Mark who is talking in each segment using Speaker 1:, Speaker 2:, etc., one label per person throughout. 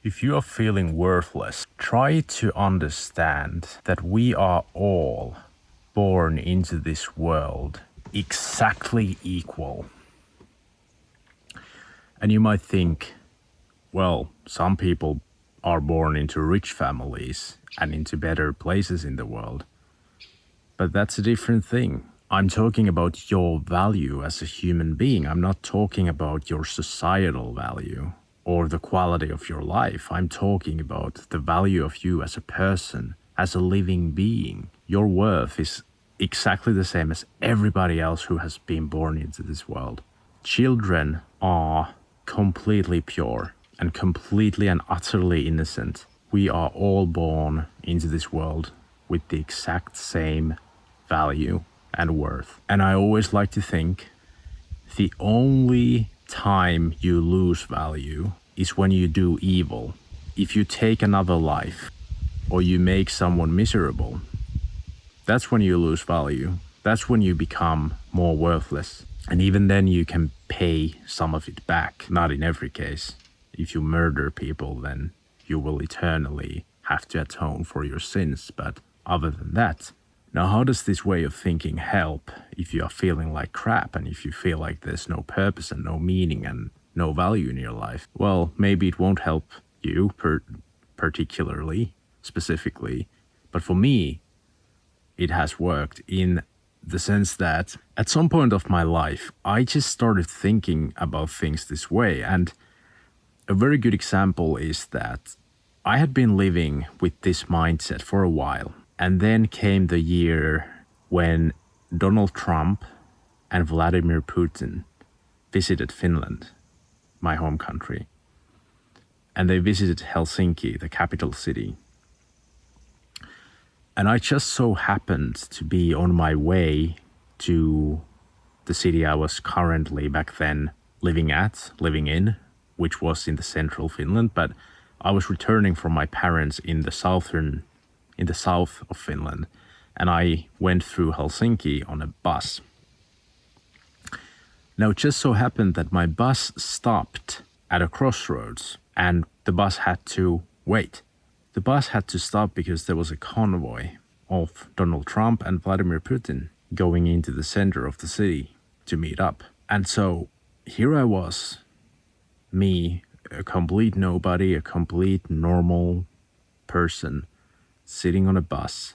Speaker 1: If you are feeling worthless, try to understand that we are all born into this world exactly equal. And you might think, well, some people are born into rich families and into better places in the world. But that's a different thing. I'm talking about your value as a human being. I'm not talking about your societal value or the quality of your life. I'm talking about the value of you as a person, as a living being. Your worth is exactly the same as everybody else who has been born into this world. Children are completely pure and completely and utterly innocent. We are all born into this world with the exact same value and worth. And I always like to think the only time you lose value is when you do evil. If you take another life or you make someone miserable, that's when you lose value. That's when you become more worthless. And even then you can pay some of it back. Not in every case. If you murder people, then you will eternally have to atone for your sins. But other than that, now how does this way of thinking help if you are feeling like crap and if you feel like there's no purpose and no meaning and no value in your life? Well, maybe it won't help you particularly, specifically, but for me, it has worked in the sense that at some point of my life, I just started thinking about things this way. And a very good example is that I had been living with this mindset for a while. And then came the year when Donald Trump and Vladimir Putin visited Finland, my home country. And they visited Helsinki, the capital city. And I just so happened to be on my way to the city I was currently back then living in, which was in the central Finland, but I was returning from my parents in the south of Finland, and I went through Helsinki on a bus. Now, it just so happened that my bus stopped at a crossroads, and the bus had to wait. The bus had to stop because there was a convoy of Donald Trump and Vladimir Putin going into the center of the city to meet up. And so here I was, me, a complete nobody, a complete normal person, sitting on a bus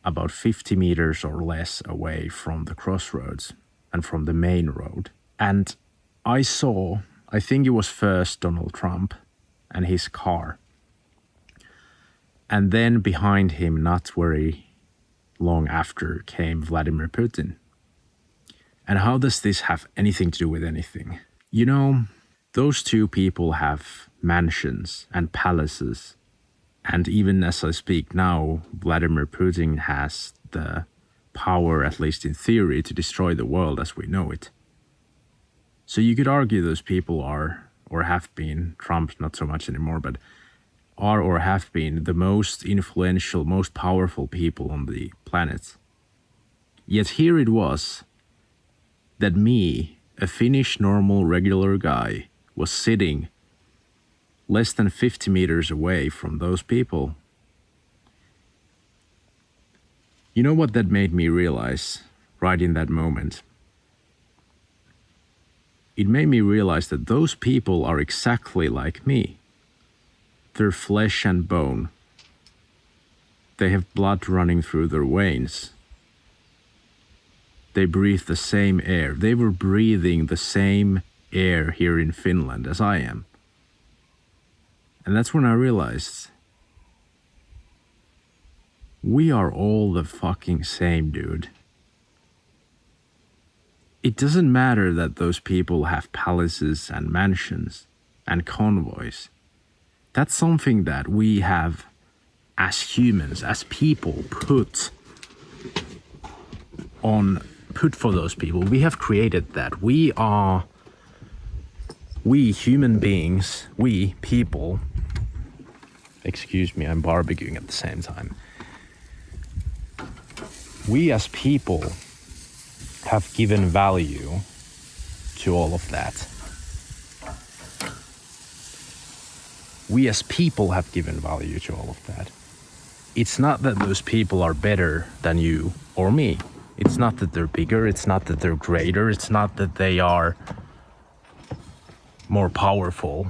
Speaker 1: about 50 meters or less away from the crossroads and from the main road. And I think it was first Donald Trump and his car. And then behind him, not very long after, came Vladimir Putin. And how does this have anything to do with anything? You know, those two people have mansions and palaces. And even as I speak now, Vladimir Putin has the power, at least in theory, to destroy the world as we know it. So you could argue those people are, or have been, Trump not so much anymore, but are or have been the most influential, most powerful people on the planet. Yet here it was that me, a Finnish normal regular guy, was sitting less than 50 meters away from those people. You know what that made me realize right in that moment? It made me realize that those people are exactly like me. They're flesh and bone. They have blood running through their veins. They breathe the same air. They were breathing the same air here in Finland as I am. And that's when I realized we are all the fucking same, dude. It doesn't matter that those people have palaces and mansions and convoys. That's something that we have as humans, as people, put for those people. We have created that. We human beings, we people, excuse me, I'm barbecuing at the same time. We as people have given value to all of that. We as people have given value to all of that. It's not that those people are better than you or me. It's not that they're bigger. It's not that they're greater. It's not that they are more powerful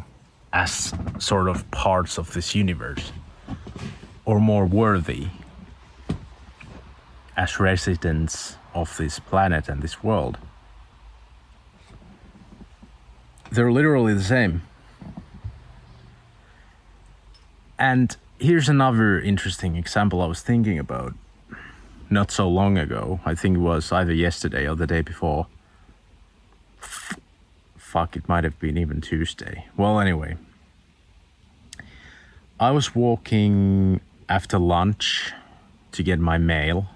Speaker 1: as sort of parts of this universe or more worthy as residents of this planet and this world. They're literally the same. And here's another interesting example I was thinking about not so long ago. I think it was either yesterday or the day before. Fuck, it might have been even Tuesday. Well, anyway. I was walking after lunch to get my mail.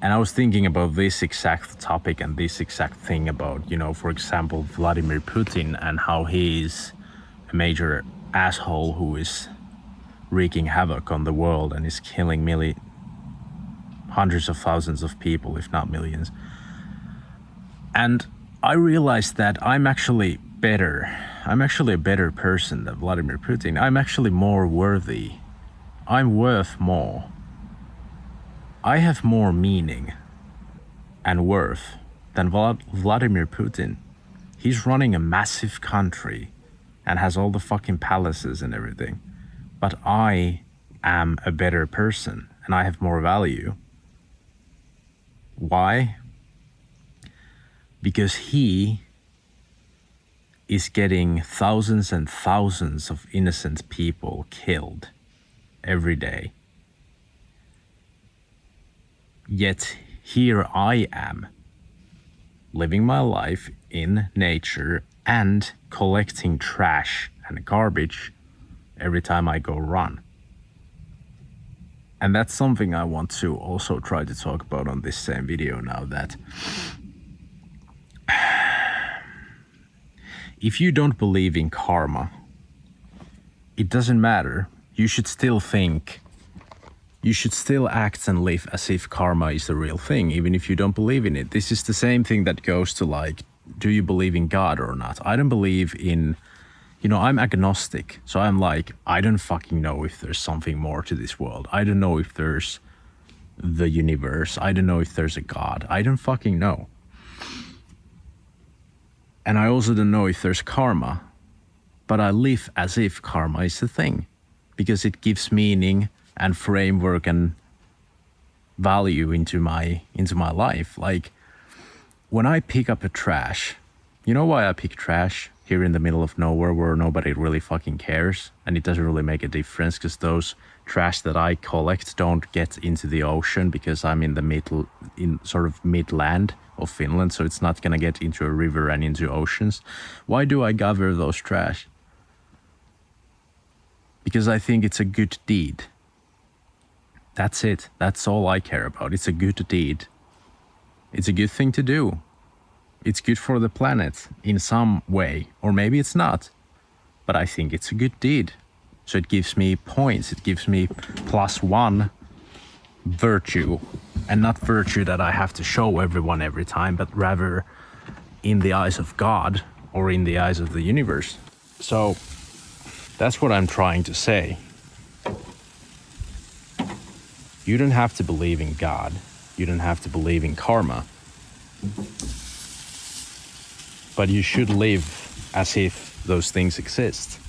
Speaker 1: And I was thinking about this exact topic and this exact thing about, for example, Vladimir Putin and how he's a major asshole who is wreaking havoc on the world and is killing hundreds of thousands of people, if not millions. And I realized that I'm actually better. I'm actually a better person than Vladimir Putin. I'm actually more worthy. I'm worth more. I have more meaning and worth than Vladimir Putin. He's running a massive country and has all the fucking palaces and everything. But I am a better person and I have more value. Why? Because he is getting thousands and thousands of innocent people killed every day. Yet here I am, living my life in nature and collecting trash and garbage every time I go run. And that's something I want to also try to talk about on this same video now, that if you don't believe in karma, it doesn't matter. You should still think, you should still act and live as if karma is the real thing, even if you don't believe in it. This is the same thing that goes to like, do you believe in God or not? I don't believe in, I'm agnostic. So I'm like, I don't fucking know if there's something more to this world. I don't know if there's the universe. I don't know if there's a God. I don't fucking know. And I also don't know if there's karma, but I live as if karma is a thing because it gives meaning and framework and value into my life. Like when I pick up a trash, you know why I pick trash here in the middle of nowhere where nobody really fucking cares and it doesn't really make a difference, because those trash that I collect don't get into the ocean because I'm in sort of midland of Finland, so it's not gonna get into a river and into oceans. Why do I gather those trash? Because I think it's a good deed. That's it. That's all I care about. It's a good deed. It's a good thing to do. It's good for the planet in some way, or maybe it's not, but I think it's a good deed. So it gives me points. It gives me +1 virtue, and not virtue that I have to show everyone every time, but rather in the eyes of God or in the eyes of the universe. So that's what I'm trying to say. You don't have to believe in God. You don't have to believe in karma. But you should live as if those things exist.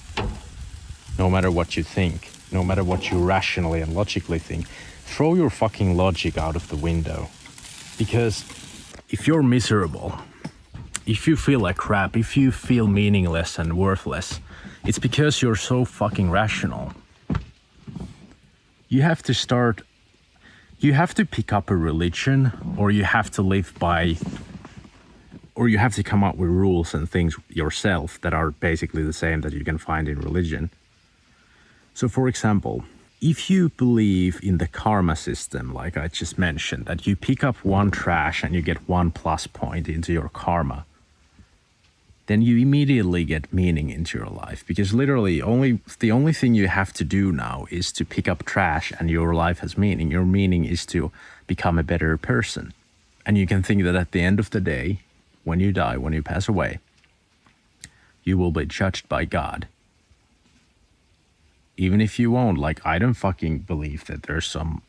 Speaker 1: No matter what you think, no matter what you rationally and logically think, throw your fucking logic out of the window. Because if you're miserable, if you feel like crap, if you feel meaningless and worthless, it's because you're so fucking rational. You have to pick up a religion, or you have to live by, or you have to come up with rules and things yourself that are basically the same that you can find in religion. So for example, if you believe in the karma system, like I just mentioned, that you pick up one trash and you get 1 plus point into your karma, then you immediately get meaning into your life, because literally the only thing you have to do now is to pick up trash and your life has meaning. Your meaning is to become a better person. And you can think that at the end of the day, when you die, when you pass away, you will be judged by God. Even if you won't, like, I don't fucking believe that there's some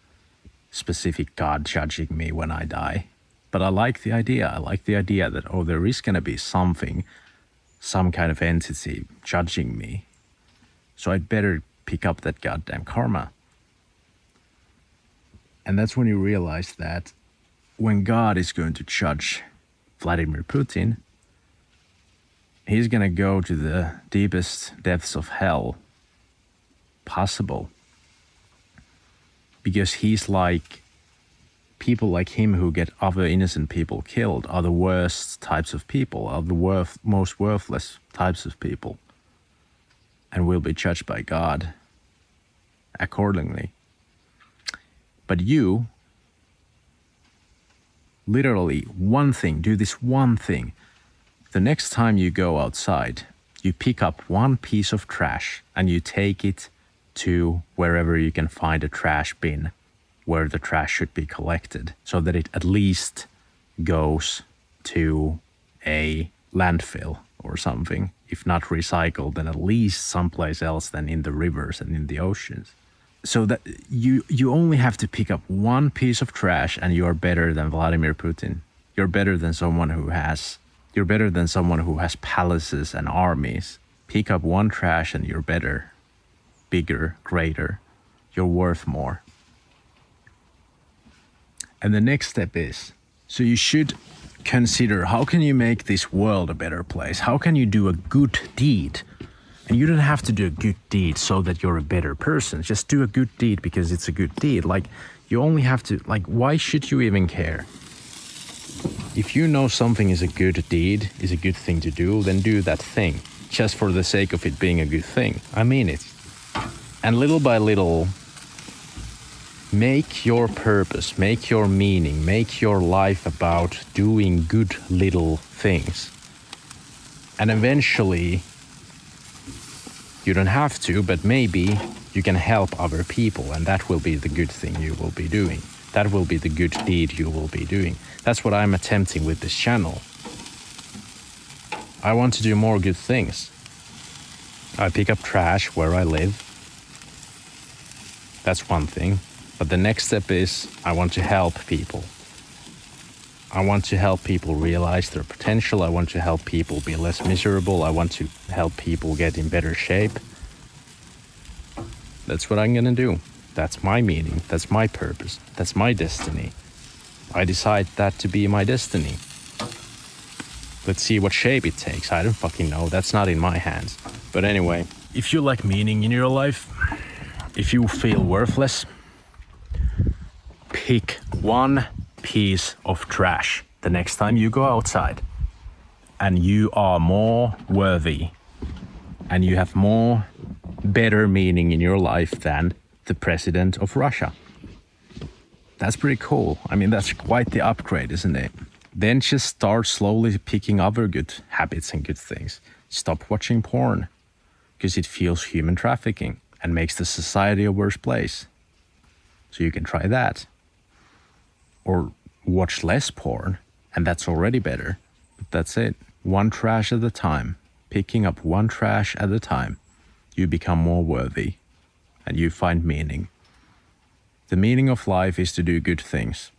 Speaker 1: specific God judging me when I die. But I like the idea. I like the idea that, oh, there is going to be something, some kind of entity judging me. So I'd better pick up that goddamn karma. And that's when you realize that when God is going to judge Vladimir Putin, he's going to go to the deepest depths of hell possible. Because he's like, people like him who get other innocent people killed are the worst types of people, are the most worthless types of people, and will be judged by God accordingly. But you, literally one thing, do this one thing. The next time you go outside, you pick up one piece of trash and you take it to wherever you can find a trash bin where the trash should be collected, so that it at least goes to a landfill or something. If not recycled, then at least someplace else than in the rivers and in the oceans. So that you only have to pick up one piece of trash and you are better than Vladimir Putin. You're better than someone who has palaces and armies. Pick up one trash and you're better, bigger, greater. You're worth more. And the next step is, so you should consider, how can you make this world a better place? How can you do a good deed? And you don't have to do a good deed so that you're a better person. Just do a good deed because it's a good deed. Like, you only have to, like, why should you even care? If you know something is a good deed, is a good thing to do, then do that thing. Just for the sake of it being a good thing. I mean it. And little by little, make your purpose, make your meaning, make your life about doing good little things. And eventually, you don't have to, but maybe you can help other people, and that will be the good thing you will be doing. That will be the good deed you will be doing. That's what I'm attempting with this channel. I want to do more good things. I pick up trash where I live. That's one thing. But the next step is I want to help people. I want to help people realize their potential. I want to help people be less miserable. I want to help people get in better shape. That's what I'm gonna do. That's my meaning. That's my purpose. That's my destiny. I decide that to be my destiny. Let's see what shape it takes. I don't fucking know. That's not in my hands. But anyway, if you lack meaning in your life, if you feel worthless, pick one piece of trash the next time you go outside, and you are more worthy and you have more better meaning in your life than the president of Russia. That's pretty cool. I mean, that's quite the upgrade, isn't it? Then just start slowly picking other good habits and good things. Stop watching porn because it feels human trafficking and makes the society a worse place. So you can try that. Or watch less porn, and that's already better. But that's it. One trash at a time. Picking up one trash at a time. You become more worthy, and you find meaning. The meaning of life is to do good things.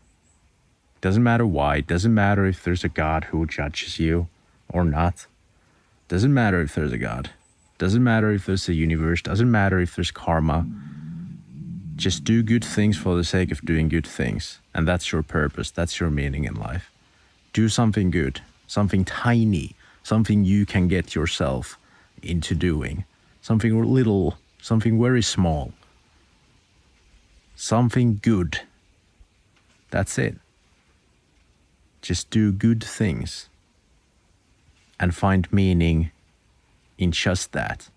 Speaker 1: Doesn't matter why. Doesn't matter if there's a God who judges you or not. Doesn't matter if there's a God. Doesn't matter if there's a universe. Doesn't matter if there's karma. Just do good things for the sake of doing good things. And that's your purpose. That's your meaning in life. Do something good, something tiny, something you can get yourself into doing. Something little, something very small. Something good. That's it. Just do good things and find meaning in just that.